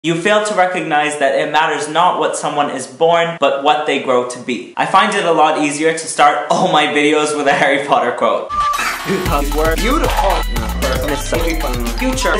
You fail to recognize that it matters not what someone is born, but what they grow to be. I find it a lot easier to start all my videos with a Harry Potter quote. Because we're beautiful. Future.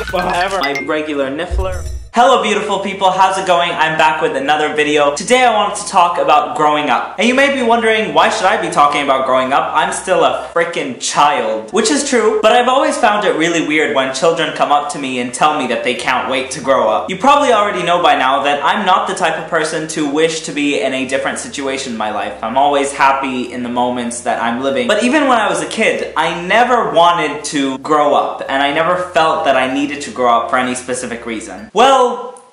Forever. My regular niffler. Hello beautiful people, how's it going? I'm back with another video. Today I wanted to talk about growing up. And you may be wondering, why should I be talking about growing up? I'm still a freaking child. Which is true, but I've always found it really weird when children come up to me and tell me that they can't wait to grow up. You probably already know by now that I'm not the type of person to wish to be in a different situation in my life. I'm always happy in the moments that I'm living. But even when I was a kid, I never wanted to grow up, and I never felt that I needed to grow up for any specific reason. Well,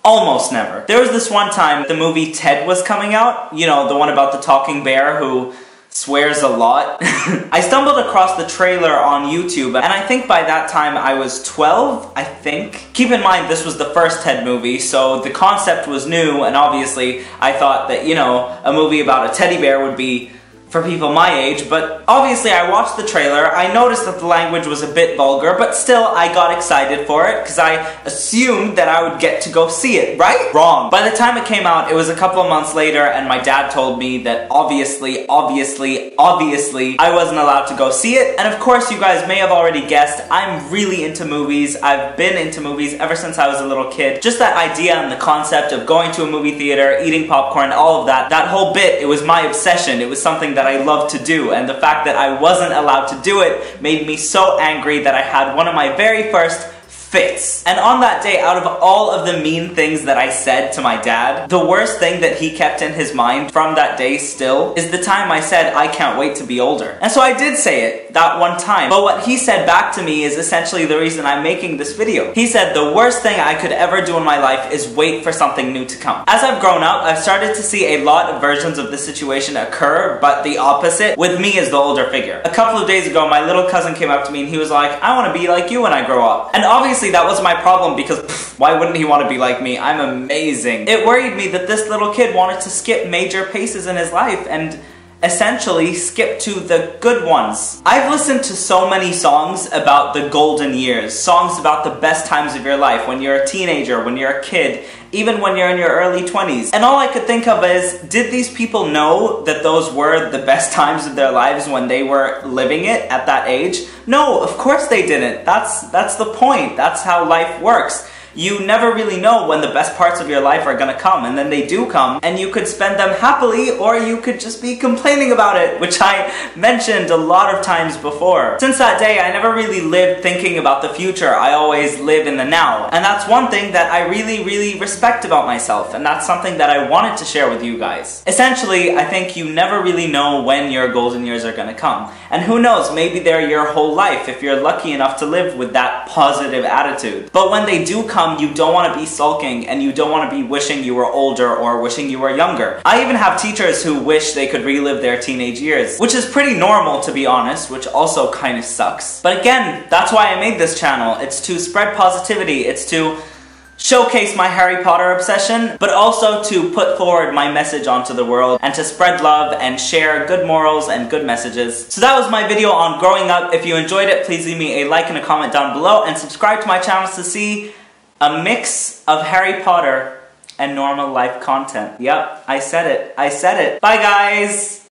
almost never. There was this one time the movie Ted was coming out, you know, the one about the talking bear who swears a lot. I stumbled across the trailer on YouTube, and I think by that time I was 12, I think. Keep in mind this was the first Ted movie, so the concept was new, and obviously I thought that, you know, a movie about a teddy bear would be for people my age, but obviously I watched the trailer, I noticed that the language was a bit vulgar, but still I got excited for it because I assumed that I would get to go see it, right? Wrong. By the time it came out, it was a couple of months later and my dad told me that obviously, I wasn't allowed to go see it, and of course you guys may have already guessed, I'm really into movies. I've been into movies ever since I was a little kid. Just that idea and the concept of going to a movie theater, eating popcorn, all of that, that whole bit, it was my obsession. It was something that I loved to do, and the fact that I wasn't allowed to do it made me so angry that I had one of my very first fits. And on that day, out of all of the mean things that I said to my dad, the worst thing that he kept in his mind from that day still is the time I said, I can't wait to be older. And so I did say it that one time, but what he said back to me is essentially the reason I'm making this video. He said the worst thing I could ever do in my life is wait for something new to come. As I've grown up, I've started to see a lot of versions of this situation occur, but the opposite, with me as the older figure. A couple of days ago, my little cousin came up to me and he was like, I want to be like you when I grow up. And obviously that was my problem because why wouldn't he want to be like me? I'm amazing. It worried me that this little kid wanted to skip major paces in his life and essentially skip to the good ones. I've listened to so many songs about the golden years, songs about the best times of your life, when you're a teenager, when you're a kid, even when you're in your early 20s. And all I could think of is, did these people know that those were the best times of their lives when they were living it at that age? No, of course they didn't. That's the point. That's how life works. You never really know when the best parts of your life are gonna come, and then they do come, and you could spend them happily, or you could just be complaining about it, which I mentioned a lot of times before. Since that day, I never really lived thinking about the future. I always live in the now. And that's one thing that I really respect about myself, and that's something that I wanted to share with you guys. Essentially, I think you never really know when your golden years are gonna come. And who knows, maybe they're your whole life if you're lucky enough to live with that positive attitude. But when they do come, you don't want to be sulking, and you don't want to be wishing you were older or wishing you were younger. I even have teachers who wish they could relive their teenage years, which is pretty normal to be honest, which also kind of sucks. But again, that's why I made this channel. It's to spread positivity, it's to showcase my Harry Potter obsession, but also to put forward my message onto the world and to spread love and share good morals and good messages. So that was my video on growing up. If you enjoyed it, please leave me a like and a comment down below, and subscribe to my channel to see a mix of Harry Potter and normal life content. Yep, I said it. Bye guys!